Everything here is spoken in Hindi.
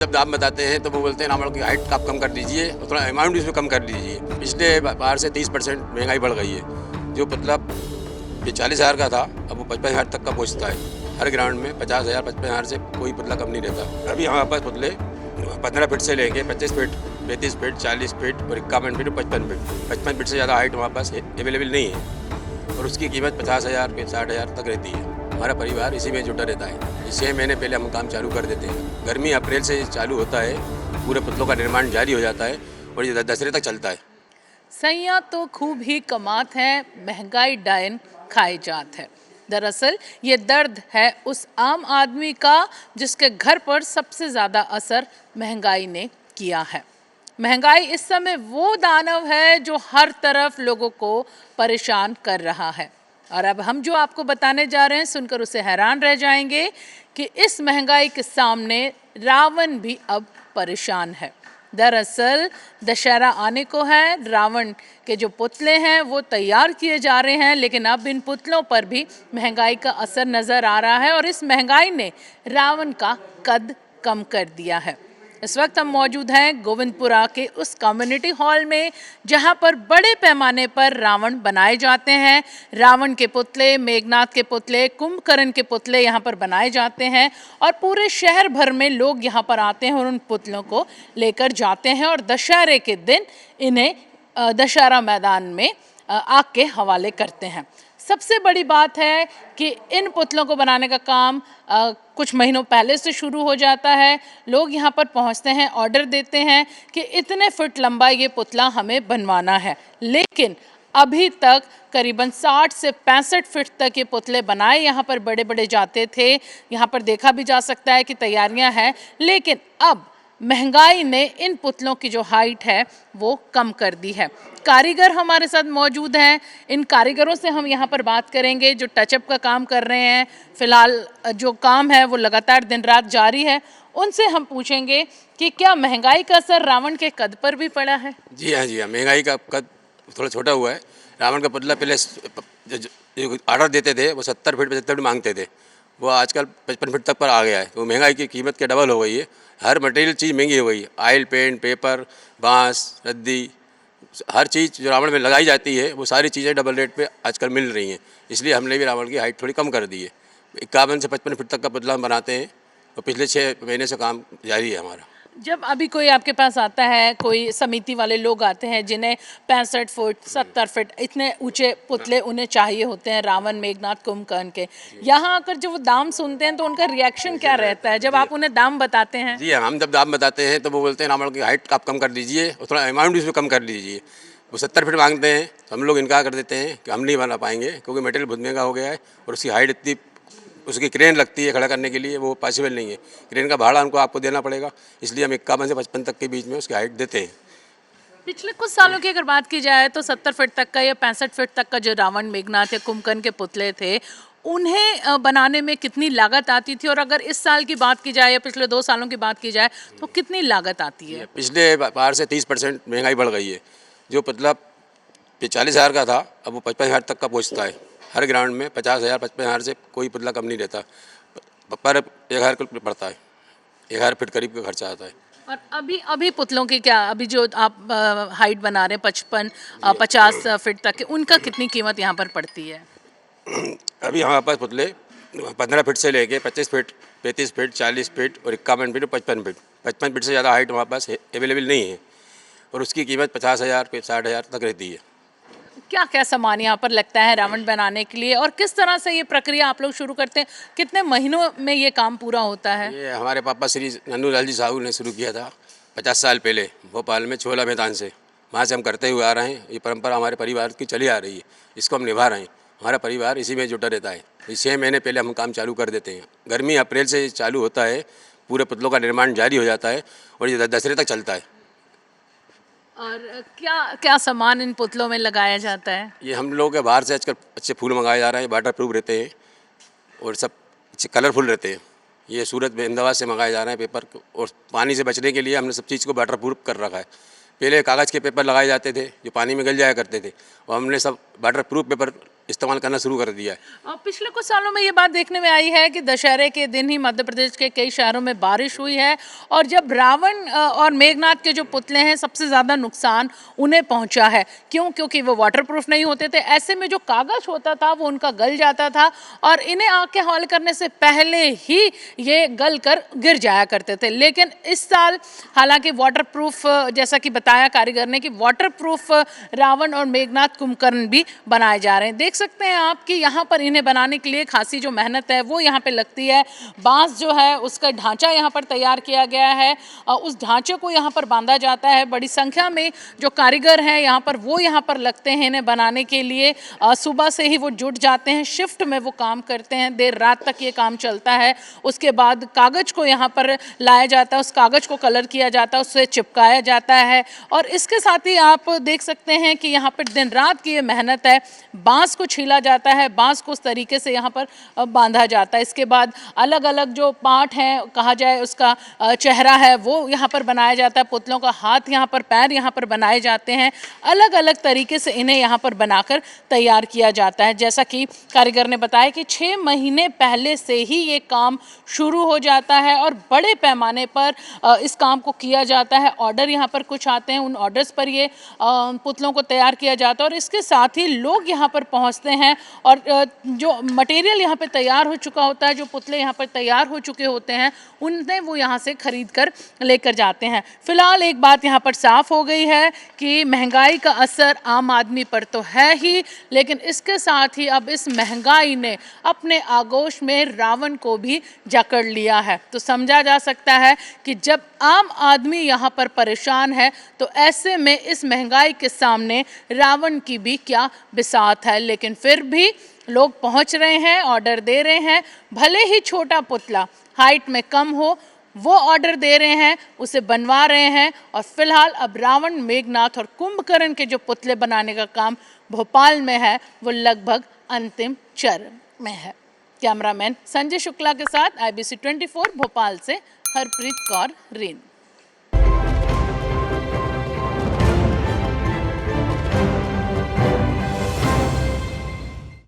जब दाम बताते हैं तो वो बोलते हैं रावण की हाइट आप कम कर दीजिए और थोड़ा अमाउंट भी उसमें कम कर दीजिए। पिछले बार से 30% महंगाई बढ़ गई है। जो पुतला 40,000 का था अब वो 55,000 तक का पहुँचता है। हर ग्राउंड में 50,000 55,000 से कोई पुतला कम नहीं रहता। अभी हमारे पास पुतले 15 फीट से लेके 25 फीट 35 फीट 40 फीट और 51 फीट और 55 फीट 55 फीट से ज़्यादा हाइट हमारे पास अवेलेबल नहीं है और उसकी कीमत 50,000 फिर 60,000 तक रहती है। हमारा परिवार इसी में जुटा रहता है। 6 महीने पहले हम काम चालू कर देते हैं। गर्मी अप्रैल से चालू होता है, पूरे पुतलों का निर्माण जारी हो जाता है और ये दशहरे तक चलता है। सैया तो खूब ही कमात है, महंगाई डायन खाए जात है। दरअसल ये दर्द है उस आम आदमी का जिसके घर पर सबसे ज़्यादा असर महंगाई ने किया है। महंगाई इस समय वो दानव है जो हर तरफ लोगों को परेशान कर रहा है। और अब हम जो आपको बताने जा रहे हैं सुनकर उसे हैरान रह जाएंगे कि इस महंगाई के सामने रावण भी अब परेशान है। दरअसल दशहरा आने को है, रावण के जो पुतले हैं वो तैयार किए जा रहे हैं, लेकिन अब इन पुतलों पर भी महंगाई का असर नज़र आ रहा है और इस महंगाई ने रावण का कद कम कर दिया है। इस वक्त हम मौजूद हैं गोविंदपुरा के उस कम्युनिटी हॉल में जहां पर बड़े पैमाने पर रावण बनाए जाते हैं। रावण के पुतले, मेघनाथ के पुतले, कुंभकर्ण के पुतले यहां पर बनाए जाते हैं और पूरे शहर भर में लोग यहां पर आते हैं और उन पुतलों को लेकर जाते हैं और दशहरे के दिन इन्हें दशहरा मैदान में आग के हवाले करते हैं। सबसे बड़ी बात है कि इन पुतलों को बनाने का काम कुछ महीनों पहले से शुरू हो जाता है। लोग यहाँ पर पहुँचते हैं, ऑर्डर देते हैं कि इतने फुट लंबा ये पुतला हमें बनवाना है, लेकिन अभी तक करीबन 60 से 65 फीट तक ये पुतले बनाए यहाँ पर बड़े बड़े जाते थे। यहाँ पर देखा भी जा सकता है कि तैयारियाँ हैं, लेकिन अब महंगाई ने इन पुतलों की जो हाइट है वो कम कर दी है। कारीगर हमारे साथ मौजूद हैं, इन कारीगरों से हम यहाँ पर बात करेंगे जो टचअप का काम कर रहे हैं। फिलहाल जो काम है वो लगातार दिन रात जारी है। उनसे हम पूछेंगे कि क्या महंगाई का असर रावण के कद पर भी पड़ा है? जी हाँ, महंगाई का कद थोड़ा छोटा हुआ है। रावण का पुतला पहले जो ऑर्डर देते थे वो 70 फीट 75 फीट मांगते थे, वो आजकल 55 फीट तक पर आ गया है। तो महंगाई की कीमत के डबल हो गई है। हर मटेरियल चीज़ महंगी हो गई है। ऑयल पेंट, पेपर, बांस, रद्दी, हर चीज़ जो रावण में लगाई जाती है वो सारी चीज़ें डबल रेट पे आजकल मिल रही हैं। इसलिए हमने भी रावण की हाइट थोड़ी कम कर दी है। 51 से 55 फीट तक का पुतला हम बनाते हैं और पिछले 6 महीने से काम जारी है हमारा। जब अभी कोई आपके पास आता है, कोई समिति वाले लोग आते हैं जिन्हें 65 फुट 70 फीट इतने ऊंचे पुतले उन्हें चाहिए होते हैं, रावण, मेघनाथ, कुंभकर्ण के, यहाँ आकर जब वो दाम सुनते हैं तो उनका रिएक्शन क्या रहता है जब आप उन्हें दाम बताते हैं? जी हम जब दाम बताते हैं तो वो बोलते हैं रावण की हाइट आप कम कर दीजिए और थोड़ा अमाउंट भी उसमें कम कर दीजिए। वो 70 फीट मांगते हैं तो हम लोग इनकार कर देते हैं कि हम नहीं बना पाएंगे, क्योंकि मटेरियल बहुत महंगा हो गया है और उसकी हाइट इतनी, उसकी क्रेन लगती है खड़ा करने के लिए, वो पॉसिबल नहीं है। क्रेन का भाड़ा उनको आपको देना पड़ेगा, इसलिए हम 51 से 55 तक के बीच में उसकी हाइट देते हैं। पिछले कुछ सालों की अगर बात की जाए तो 70 फीट तक का या 65 फीट तक का जो रावण, मेघनाथ या कुंभकर्ण के पुतले थे उन्हें बनाने में कितनी लागत आती थी, और अगर इस साल की बात की जाए या पिछले 2 सालों की बात की जाए तो कितनी लागत आती है? पिछले बार से 30% महंगाई बढ़ गई है। जो पुतला 40,000 का था अब वो 55,000 तक का पहुँचता है। हर ग्राउंड में 50,000 55,000 से कोई पुतला कम नहीं रहता, पर 1,000 पड़ता है। 1,000 फीट करीब का खर्चा आता है। और अभी पुतलों की क्या, अभी जो आप हाइट बना रहे हैं 55 50 फीट तक के, उनका कितनी कीमत यहाँ पर पड़ती है? अभी हमारे पास पुतले 15 फीट से लेके 25 फीट 35 फीट 40 फीट और 51 फीट और 55 फीट 55 फीट से ज़्यादा हाइट हमारे पास अवेलेबल नहीं है और उसकी कीमत 50,000 फिर 60,000 तक रहती है। क्या क्या सामान यहाँ पर लगता है रावण बनाने के लिए, और किस तरह से ये प्रक्रिया आप लोग शुरू करते हैं? कितने महीनों में ये काम पूरा होता है? ये हमारे पापा श्री नंदूलाल जी साहू ने शुरू किया था 50 साल पहले भोपाल में छोला मैदान से। वहाँ से हम करते हुए आ रहे हैं। ये परंपरा हमारे परिवार की चली आ रही है, इसको हम निभा रहे हैं। हमारा परिवार इसी में जुटा रहता है। 6 महीने पहले हम काम चालू कर देते हैं। गर्मी अप्रैल से चालू होता है, पूरे पुतलों का निर्माण जारी हो जाता है और ये दशहरे तक चलता है। और क्या क्या सामान इन पुतलों में लगाया जाता है? ये हम लोग के बाहर से आजकल अच्छे फूल मंगाए जा रहे हैं, वाटर प्रूफ रहते हैं और सब अच्छे कलरफुल रहते हैं। ये सूरत में अहमदाबाद से मंगाए जा रहे हैं पेपर, और पानी से बचने के लिए हमने सब चीज़ को वाटर प्रूफ कर रखा है। पहले कागज़ के पेपर लगाए जाते थे जो पानी में गल जाया करते थे, और हमने सब वाटर प्रूफ पेपर इस्तेमाल करना शुरू कर दिया है। और पिछले कुछ सालों में ये बात देखने में आई है कि दशहरे के दिन ही मध्य प्रदेश के कई शहरों में बारिश हुई है और जब रावण और मेघनाथ के जो पुतले हैं सबसे ज़्यादा नुकसान उन्हें पहुंचा है। क्यों? क्योंकि वो वाटरप्रूफ नहीं होते थे। ऐसे में जो कागज़ होता था वो उनका गल जाता था और इन्हें आग के हवाले करने से पहले ही ये गल कर गिर जाया करते थे। लेकिन इस साल हालांकि वाटरप्रूफ, जैसा कि बताया कारीगर ने कि वाटरप्रूफ रावण और मेघनाथ कुंभकर्ण भी बनाए जा रहे हैं। देख सकते हैं आप कि यहाँ पर इन्हें बनाने के लिए खासी जो मेहनत है वो यहाँ पे लगती है। बांस जो है उसका ढांचा यहाँ पर तैयार किया गया है और उस ढांचे को यहाँ पर बांधा जाता है। बड़ी संख्या में जो कारीगर हैं यहाँ पर वो यहाँ पर लगते हैं इन्हें बनाने के लिए। सुबह से ही वो जुट जाते हैं, शिफ्ट में वो काम करते हैं, देर रात तक ये काम चलता है। उसके बाद कागज़ को यहाँ पर लाया जाता है, उस कागज़ को कलर किया जाता है, उससे चिपकाया जाता है और इसके साथ ही आप देख सकते हैं कि यहाँ पर दिन रात की ये मेहनत है। बांस को छीला जाता है, बांस को उस तरीके से यहाँ पर बांधा जाता है। इसके बाद अलग अलग जो पार्ट हैं, कहा जाए उसका चेहरा है, वो यहाँ पर बनाया जाता है। पुतलों का हाथ यहाँ पर, पैर यहाँ पर बनाए जाते हैं। अलग अलग तरीके से इन्हें यहाँ पर बनाकर तैयार किया जाता है। जैसा कि कारीगर ने बताया कि 6 महीने पहले से ही ये काम शुरू हो जाता है और बड़े पैमाने पर इस काम को किया जाता है। ऑर्डर यहाँ पर कुछ आते हैं, उन ऑर्डर्स पर ये पुतलों को तैयार किया जाता है और इसके साथ ही लोग यहाँ पर पहुँचते हैं और जो मटेरियल यहाँ पर तैयार हो चुका होता है, जो पुतले यहाँ पर तैयार हो चुके होते हैं, उन्हें वो यहाँ से खरीद कर लेकर जाते हैं। फिलहाल एक बात यहाँ पर साफ हो गई है कि महंगाई का असर आम आदमी पर तो है ही, लेकिन इसके साथ ही अब इस महंगाई ने अपने आगोश में रावण को भी जकड़ लिया है। तो समझा जा सकता है कि जब आम आदमी यहाँ पर परेशान है तो ऐसे में इस महंगाई के सामने रावण की भी क्या बिसात है। लेकिन फिर भी लोग पहुँच रहे हैं, ऑर्डर दे रहे हैं, भले ही छोटा पुतला हाइट में कम हो, वो ऑर्डर दे रहे हैं, उसे बनवा रहे हैं और फिलहाल अब रावण, मेघनाथ और कुंभकर्ण के जो पुतले बनाने का काम भोपाल में है वो लगभग अंतिम चरण में है। कैमरामैन संजय शुक्ला के साथ IBC 24 भोपाल से हरप्रीत कौर रीन।